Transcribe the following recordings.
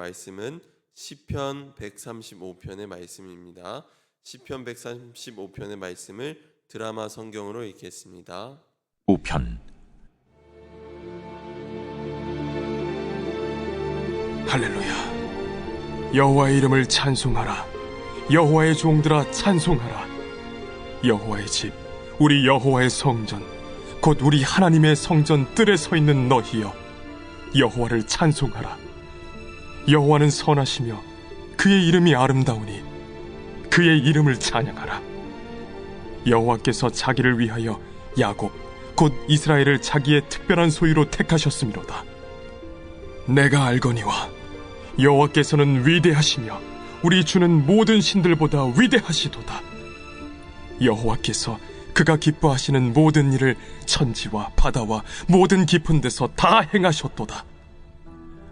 말씀은 시편 135편의 말씀입니다. 시편 135편의 말씀을 드라마 성경으로 읽겠습니다. 5편. 할렐루야. 여호와의 이름을 찬송하라. 여호와의 종들아 찬송하라. 여호와의 집, 우리 여호와의 성전, 곧 우리 하나님의 성전 뜰에 서 있는 너희여, 여호와를 찬송하라. 여호와는 선하시며 그의 이름이 아름다우니 그의 이름을 찬양하라. 여호와께서 자기를 위하여 야곱, 곧 이스라엘을 자기의 특별한 소유로 택하셨음이로다. 내가 알거니와 여호와께서는 위대하시며 우리 주는 모든 신들보다 위대하시도다. 여호와께서 그가 기뻐하시는 모든 일을 천지와 바다와 모든 깊은 데서 다 행하셨도다.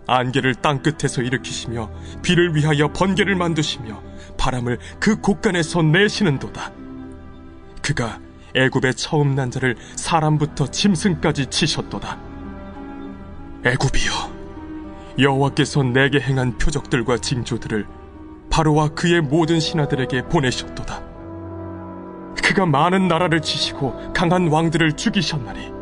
안개를 땅끝에서 일으키시며 비를 위하여 번개를 만드시며 바람을 그 곳간에서 내시는도다. 그가 애굽의 처음 난 자를 사람부터 짐승까지 치셨도다. 애굽이여, 여호와께서 내게 행한 표적들과 징조들을 바로와 그의 모든 신하들에게 보내셨도다. 그가 많은 나라를 치시고 강한 왕들을 죽이셨나니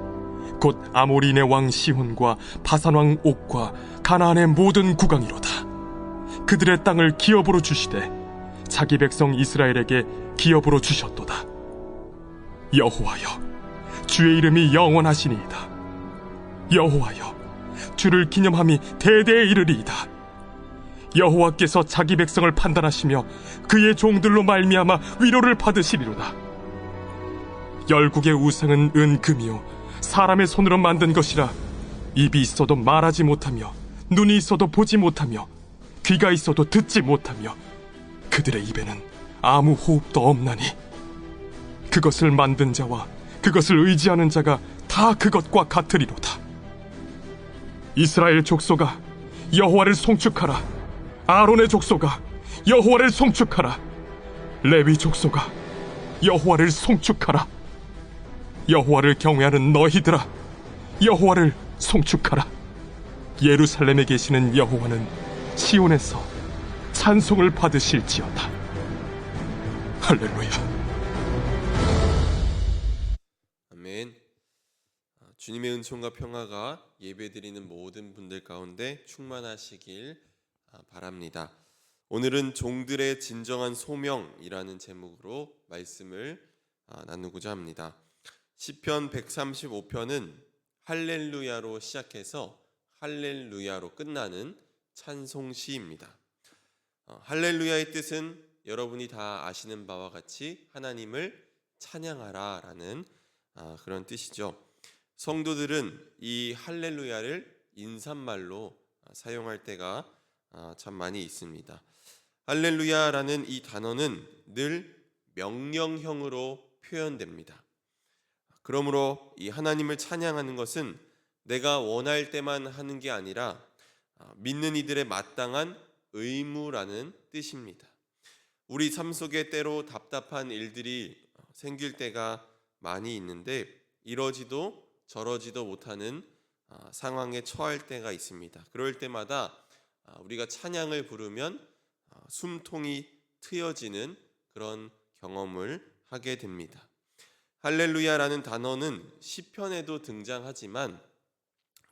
곧 아모리인의 왕 시혼과 바산 왕 옥과 가나안의 모든 국왕이로다. 그들의 땅을 기업으로 주시되 자기 백성 이스라엘에게 기업으로 주셨도다. 여호와여, 주의 이름이 영원하시니이다. 여호와여, 주를 기념함이 대대에 이르리이다. 여호와께서 자기 백성을 판단하시며 그의 종들로 말미암아 위로를 받으시리로다. 열국의 우상은 은금이요 사람의 손으로 만든 것이라. 입이 있어도 말하지 못하며 눈이 있어도 보지 못하며 귀가 있어도 듣지 못하며 그들의 입에는 아무 호흡도 없나니 그것을 만든 자와 그것을 의지하는 자가 다 그것과 같으리로다. 이스라엘 족속아, 여호와를 송축하라. 아론의 족속아, 여호와를 송축하라. 레위 족속아, 여호와를 송축하라. 여호와를 경외하는 너희들아, 여호와를 송축하라. 예루살렘에 계시는 여호와는 시온에서 찬송을 받으실지어다. 할렐루야. 아멘. 주님의 은총과 평화가 예배드리는 모든 분들 가운데 충만하시길 바랍니다. 오늘은 종들의 진정한 소명이라는 제목으로 말씀을 나누고자 합니다. 시편 135편은 할렐루야로 시작해서 할렐루야로 끝나는 찬송시입니다. 할렐루야의 뜻은 여러분이 다 아시는 바와 같이 하나님을 찬양하라 라는 그런 뜻이죠. 성도들은 이 할렐루야를 인사말로 사용할 때가 참 많이 있습니다. 할렐루야라는 이 단어는 늘 명령형으로 표현됩니다. 그러므로 이 하나님을 찬양하는 것은 내가 원할 때만 하는 게 아니라 믿는 이들의 마땅한 의무라는 뜻입니다. 우리 삶 속에 때로 답답한 일들이 생길 때가 많이 있는데 이러지도 저러지도 못하는 상황에 처할 때가 있습니다. 그럴 때마다 우리가 찬양을 부르면 숨통이 트여지는 그런 경험을 하게 됩니다. 할렐루야라는 단어는 시편에도 등장하지만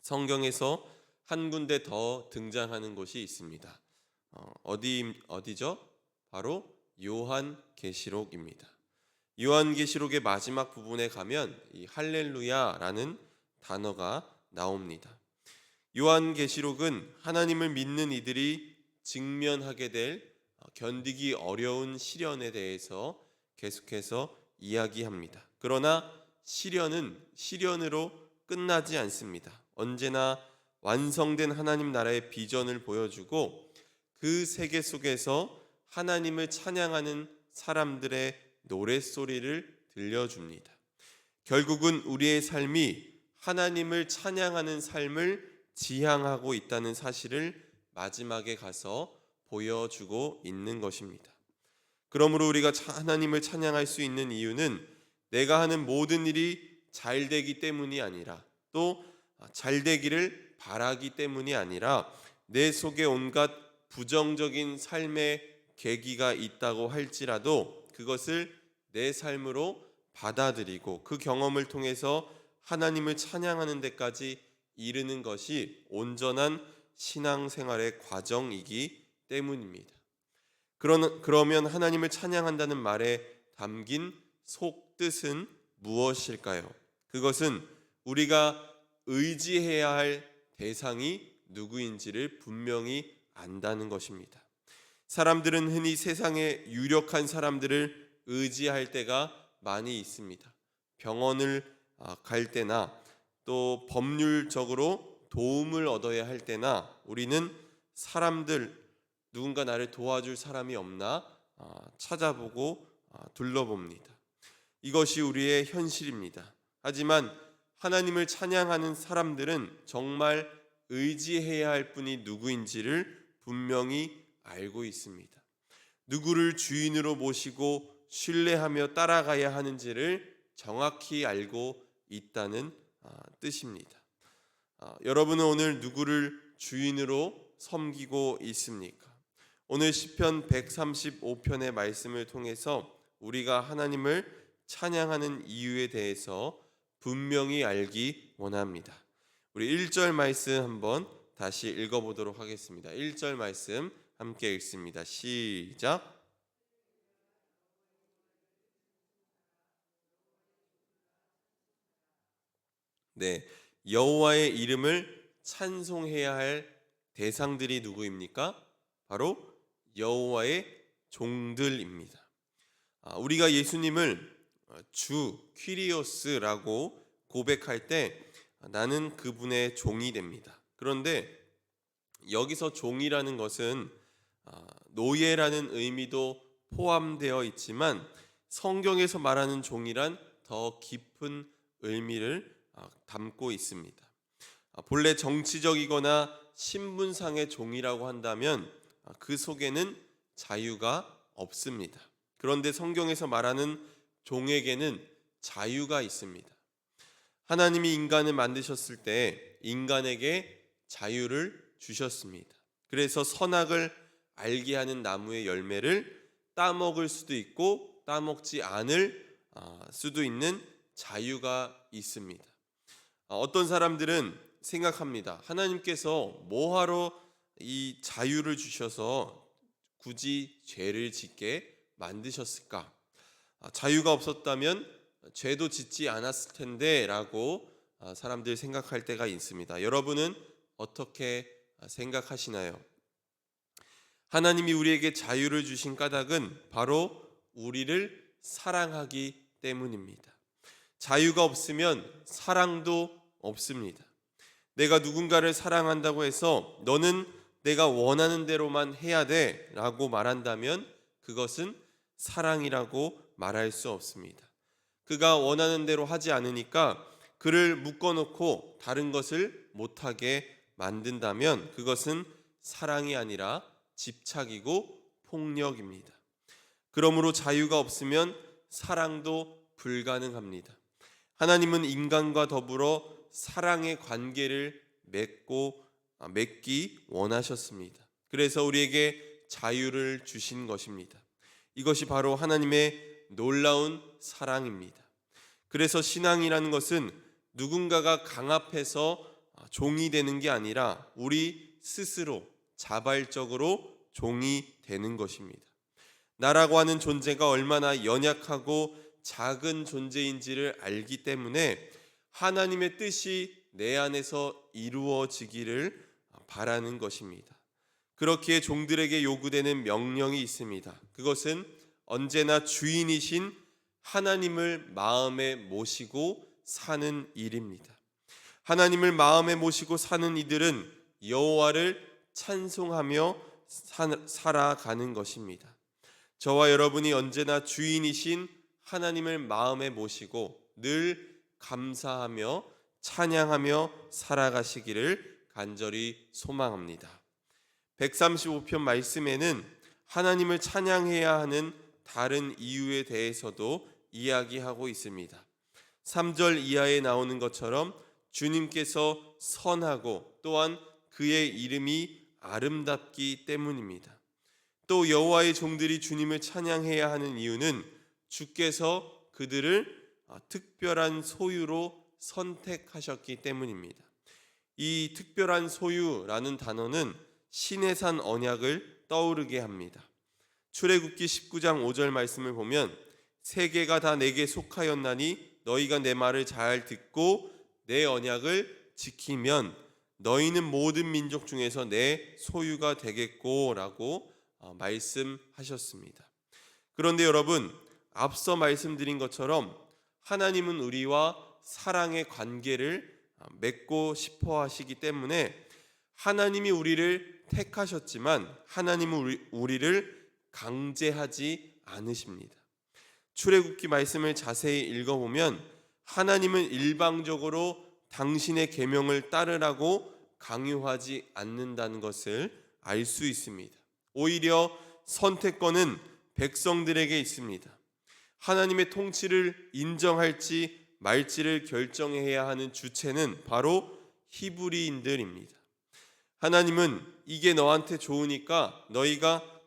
성경에서 한 군데 더 등장하는 곳이 있습니다. 어디죠? 바로 요한계시록입니다. 요한계시록의 마지막 부분에 가면 이 할렐루야라는 단어가 나옵니다. 요한계시록은 하나님을 믿는 이들이 직면하게 될 견디기 어려운 시련에 대해서 계속해서 이야기합니다. 그러나 시련은 시련으로 끝나지 않습니다. 언제나 완성된 하나님 나라의 비전을 보여주고 그 세계 속에서 하나님을 찬양하는 사람들의 노랫소리를 들려줍니다. 결국은 우리의 삶이 하나님을 찬양하는 삶을 지향하고 있다는 사실을 마지막에 가서 보여주고 있는 것입니다. 그러므로 우리가 하나님을 찬양할 수 있는 이유는 내가 하는 모든 일이 잘 되기 때문이 아니라 또 잘 되기를 바라기 때문이 아니라 내 속에 온갖 부정적인 삶의 계기가 있다고 할지라도 그것을 내 삶으로 받아들이고 그 경험을 통해서 하나님을 찬양하는 데까지 이르는 것이 온전한 신앙생활의 과정이기 때문입니다. 그러면 하나님을 찬양한다는 말에 담긴 속뜻은 무엇일까요? 그것은 우리가 의지해야 할 대상이 누구인지를 분명히 안다는 것입니다. 사람들은 흔히 세상에 유력한 사람들을 의지할 때가 많이 있습니다. 병원을 갈 때나 또 법률적으로 도움을 얻어야 할 때나 우리는 누군가 나를 도와줄 사람이 없나 찾아보고 둘러봅니다. 이것이 우리의 현실입니다. 하지만 하나님을 찬양하는 사람들은 정말 의지해야 할 분이 누구인지를 분명히 알고 있습니다. 누구를 주인으로 모시고 신뢰하며 따라가야 하는지를 정확히 알고 있다는 뜻입니다. 여러분은 오늘 누구를 주인으로 섬기고 있습니까? 오늘 시편 135편의 말씀을 통해서 우리가 하나님을 찬양하는 이유에 대해서 분명히 알기 원합니다. 우리 1절 말씀 한번 다시 읽어보도록 하겠습니다. 1절 말씀 함께 읽습니다. 시작. 네, 여호와의 이름을 찬송해야 할 대상들이 누구입니까? 바로 여호와의 종들입니다. 우리가 예수님을 주 퀴리오스라고 고백할 때 나는 그분의 종이 됩니다. 그런데 여기서 종이라는 것은 노예라는 의미도 포함되어 있지만 성경에서 말하는 종이란 더 깊은 의미를 담고 있습니다. 본래 정치적이거나 신분상의 종이라고 한다면 그 속에는 자유가 없습니다. 그런데 성경에서 말하는 종에게는 자유가 있습니다. 하나님이 인간을 만드셨을 때 인간에게 자유를 주셨습니다. 그래서 선악을 알게 하는 나무의 열매를 따먹을 수도 있고 따먹지 않을 수도 있는 자유가 있습니다. 어떤 사람들은 생각합니다. 하나님께서 뭐하러 이 자유를 주셔서 굳이 죄를 짓게 만드셨을까? 자유가 없었다면 죄도 짓지 않았을 텐데 라고 사람들이 생각할 때가 있습니다. 여러분은 어떻게 생각하시나요? 하나님이 우리에게 자유를 주신 까닭은 바로 우리를 사랑하기 때문입니다. 자유가 없으면 사랑도 없습니다. 내가 누군가를 사랑한다고 해서 너는 내가 원하는 대로만 해야 돼 라고 말한다면 그것은 사랑이라고 말할 수 없습니다. 그가 원하는 대로 하지 않으니까 그를 묶어놓고 다른 것을 못하게 만든다면 그것은 사랑이 아니라 집착이고 폭력입니다. 그러므로 자유가 없으면 사랑도 불가능합니다. 하나님은 인간과 더불어 사랑의 관계를 맺기 원하셨습니다. 그래서 우리에게 자유를 주신 것입니다. 이것이 바로 하나님의 놀라운 사랑입니다. 그래서 신앙이라는 것은 누군가가 강압해서 종이 되는 게 아니라 우리 스스로 자발적으로 종이 되는 것입니다. 나라고 하는 존재가 얼마나 연약하고 작은 존재인지를 알기 때문에 하나님의 뜻이 내 안에서 이루어지기를 바라는 것입니다. 그렇기에 종들에게 요구되는 명령이 있습니다. 그것은 언제나 주인이신 하나님을 마음에 모시고 사는 일입니다. 하나님을 마음에 모시고 사는 이들은 여호와를 찬송하며 살아가는 것입니다. 저와 여러분이 언제나 주인이신 하나님을 마음에 모시고 늘 감사하며 찬양하며 살아가시기를 간절히 소망합니다. 135편 말씀에는 하나님을 찬양해야 하는 다른 이유에 대해서도 이야기하고 있습니다. 3절 이하에 나오는 것처럼 주님께서 선하고 또한 그의 이름이 아름답기 때문입니다. 또 여호와의 종들이 주님을 찬양해야 하는 이유는 주께서 그들을 특별한 소유로 선택하셨기 때문입니다. 이 특별한 소유라는 단어는 시내산 언약을 떠오르게 합니다. 출애굽기 19장 5절 말씀을 보면 세계가 다 내게 속하였나니 너희가 내 말을 잘 듣고 내 언약을 지키면 너희는 모든 민족 중에서 내 소유가 되겠고 라고 말씀하셨습니다. 그런데 여러분, 앞서 말씀드린 것처럼 하나님은 우리와 사랑의 관계를 맺고 싶어 하시기 때문에 하나님이 우리를 택하셨지만 하나님은 우리를 강제하지 않으십니다. 출애굽기 말씀을 자세히 읽어보면 하나님은 일방적으로 당신의 계명을 따르라고 강요하지 않는다는 것을 알 수 있습니다. 오히려 선택권은 백성들에게 있습니다. 하나님의 통치를 인정할지 말지를 결정해야 하는 주체는 바로 히브리인들입니다. 하나님은 이게 너한테 좋으니까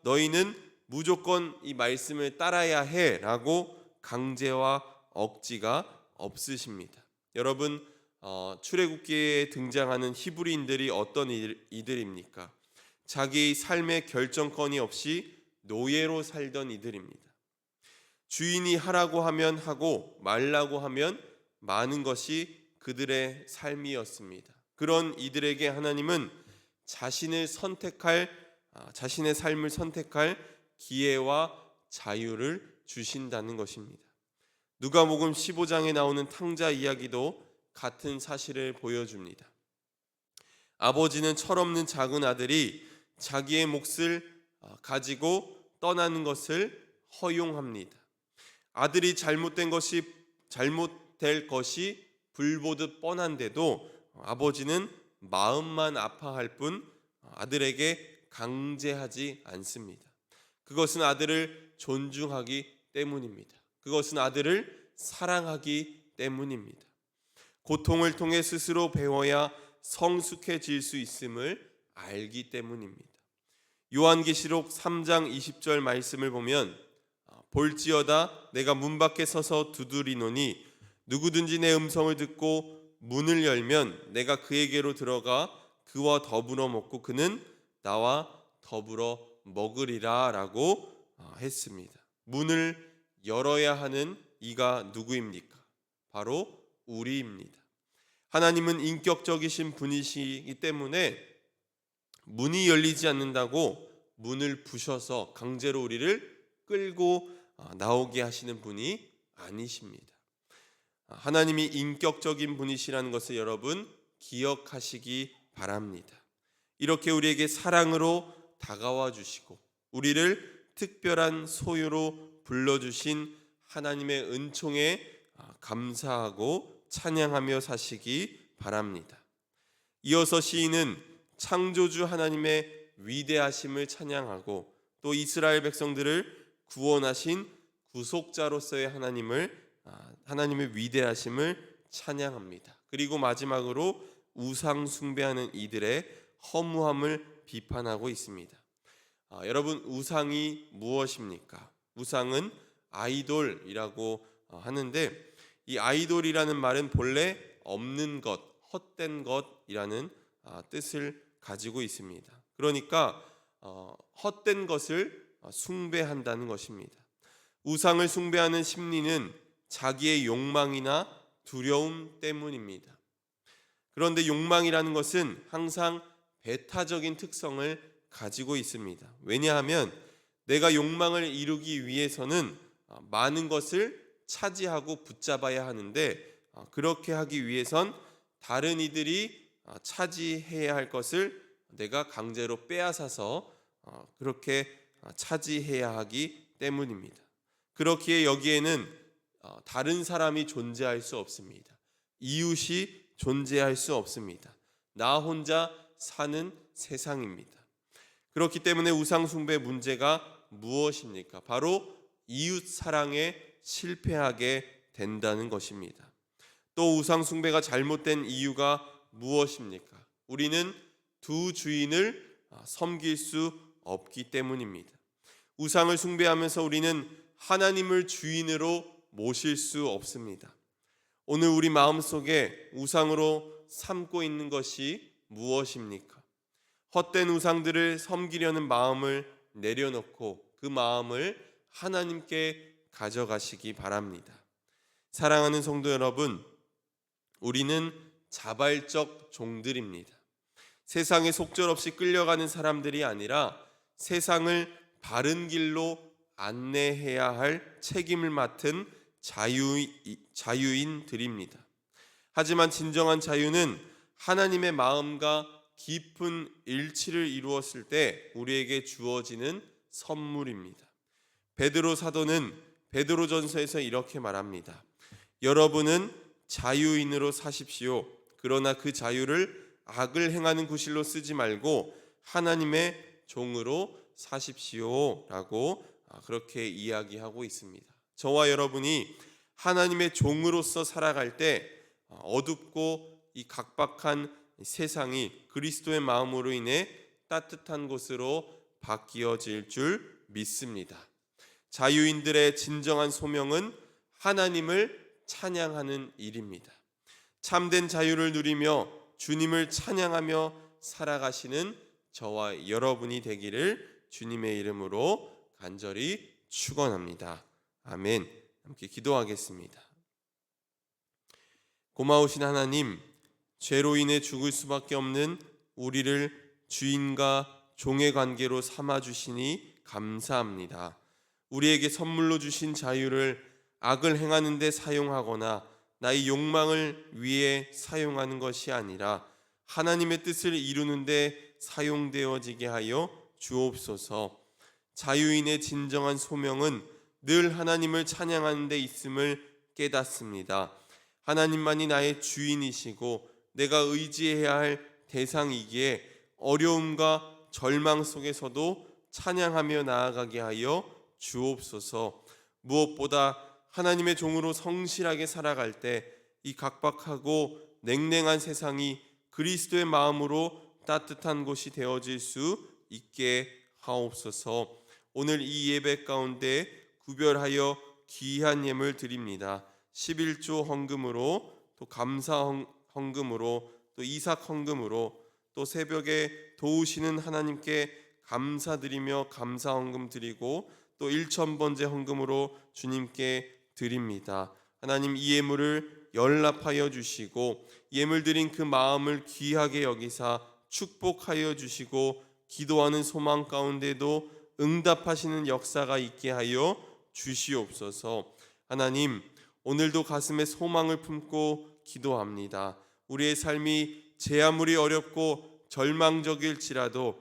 너희는 무조건 이 말씀을 따라야 해라고 강제와 억지가 없으십니다. 여러분, 출애굽기에 등장하는 히브리인들이 어떤 이들입니까? 자기 삶의 결정권이 없이 노예로 살던 이들입니다. 주인이 하라고 하면 하고 말라고 하면 마는 것이 그들의 삶이었습니다. 그런 이들에게 하나님은 자신의 삶을 선택할 기회와 자유를 주신다는 것입니다. 누가복음 15장에 나오는 탕자 이야기도 같은 사실을 보여줍니다. 아버지는 철없는 작은 아들이 자기의 몫을 가지고 떠나는 것을 허용합니다. 아들이 잘못될 것이 불보듯 뻔한데도 아버지는 마음만 아파할 뿐 아들에게 강제하지 않습니다. 그것은 아들을 존중하기 때문입니다. 그것은 아들을 사랑하기 때문입니다. 고통을 통해 스스로 배워야 성숙해질 수 있음을 알기 때문입니다. 요한계시록 3장 20절 말씀을 보면 볼지어다 내가 문 밖에 서서 두드리노니 누구든지 내 음성을 듣고 문을 열면 내가 그에게로 들어가 그와 더불어 먹고 그는 나와 더불어 먹으리라 라고 했습니다. 문을 열어야 하는 이가 누구입니까? 바로 우리입니다. 하나님은 인격적이신 분이시기 때문에 문이 열리지 않는다고 문을 부셔서 강제로 우리를 끌고 나오게 하시는 분이 아니십니다. 하나님이 인격적인 분이시라는 것을 여러분 기억하시기 바랍니다. 이렇게 우리에게 사랑으로 다가와 주시고 우리를 특별한 소유로 불러주신 하나님의 은총에 감사하고 찬양하며 사시기 바랍니다. 이어서 시인은 창조주 하나님의 위대하심을 찬양하고 또 이스라엘 백성들을 구원하신 구속자로서의 하나님의 위대하심을 찬양합니다. 그리고 마지막으로 우상 숭배하는 이들의 허무함을 비판하고 있습니다. 여러분, 우상이 무엇입니까? 우상은 아이돌이라고 하는데 이 아이돌이라는 말은 본래 없는 것, 헛된 것이라는 뜻을 가지고 있습니다. 그러니까 헛된 것을 숭배한다는 것입니다. 우상을 숭배하는 심리는 자기의 욕망이나 두려움 때문입니다. 그런데 욕망이라는 것은 항상 배타적인 특성을 가지고 있습니다. 왜냐하면 내가 욕망을 이루기 위해서는 많은 것을 차지하고 붙잡아야 하는데 그렇게 하기 위해선 다른 이들이 차지해야 할 것을 내가 강제로 빼앗아서 그렇게 차지해야 하기 때문입니다. 그렇기에 여기에는 다른 사람이 존재할 수 없습니다. 이웃이 존재할 수 없습니다. 나 혼자 사는 세상입니다. 그렇기 때문에 우상 숭배 문제가 무엇입니까? 바로 이웃 사랑에 실패하게 된다는 것입니다. 또 우상 숭배가 잘못된 이유가 무엇입니까? 우리는 두 주인을 섬길 수 없기 때문입니다. 우상을 숭배하면서 우리는 하나님을 주인으로 모실 수 없습니다. 오늘 우리 마음속에 우상으로 삼고 있는 것이 무엇입니까? 헛된 우상들을 섬기려는 마음을 내려놓고 그 마음을 하나님께 가져가시기 바랍니다. 사랑하는 성도 여러분, 우리는 자발적 종들입니다. 세상에 속절없이 끌려가는 사람들이 아니라 세상을 바른 길로 안내해야 할 책임을 맡은 자유인들입니다. 하지만 진정한 자유는 하나님의 마음과 깊은 일치를 이루었을 때 우리에게 주어지는 선물입니다. 베드로 사도는 베드로전서에서 이렇게 말합니다. 여러분은 자유인으로 사십시오. 그러나 그 자유를 악을 행하는 구실로 쓰지 말고 하나님의 종으로 사십시오 라고 그렇게 이야기하고 있습니다. 저와 여러분이 하나님의 종으로서 살아갈 때 어둡고 이 각박한 세상이 그리스도의 마음으로 인해 따뜻한 곳으로 바뀌어질 줄 믿습니다. 자유인들의 진정한 소명은 하나님을 찬양하는 일입니다. 참된 자유를 누리며 주님을 찬양하며 살아가시는 저와 여러분이 되기를 주님의 이름으로 간절히 축원합니다. 아멘. 함께 기도하겠습니다. 고마우신 하나님, 죄로 인해 죽을 수밖에 없는 우리를 주인과 종의 관계로 삼아주시니 감사합니다. 우리에게 선물로 주신 자유를 악을 행하는 데 사용하거나 나의 욕망을 위해 사용하는 것이 아니라 하나님의 뜻을 이루는 데 사용되어지게 하여 주옵소서. 자유인의 진정한 소명은 늘 하나님을 찬양하는 데 있음을 깨닫습니다. 하나님만이 나의 주인이시고 내가 의지해야 할 대상이기에 어려움과 절망 속에서도 찬양하며 나아가게 하여 주옵소서. 무엇보다 하나님의 종으로 성실하게 살아갈 때 이 각박하고 냉랭한 세상이 그리스도의 마음으로 따뜻한 곳이 되어질 수 있게 하옵소서. 오늘 이 예배 가운데 구별하여 귀한 예물 드립니다. 11조 헌금으로, 또 감사 헌금으로, 또 이삭 헌금으로, 또 새벽에 도우시는 하나님께 감사드리며 감사 헌금 드리고 또 1,000번째 헌금으로 주님께 드립니다. 하나님, 이 예물을 연락하여 주시고 예물 드린 그 마음을 귀하게 여기사 축복하여 주시고 기도하는 소망 가운데도 응답하시는 역사가 있게 하여 주시옵소서. 하나님, 오늘도 가슴에 소망을 품고 기도합니다. 우리의 삶이 제 아무리 어렵고 절망적일지라도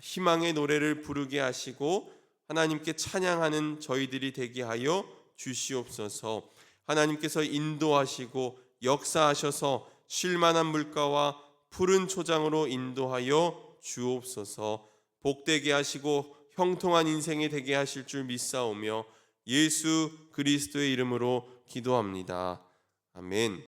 희망의 노래를 부르게 하시고 하나님께 찬양하는 저희들이 되게 하여 주시옵소서. 하나님께서 인도하시고 역사하셔서 쉴만한 물가와 푸른 초장으로 인도하여 주옵소서. 복되게 하시고 형통한 인생이 되게 하실 줄 믿사오며 예수 그리스도의 이름으로 기도합니다. 아멘.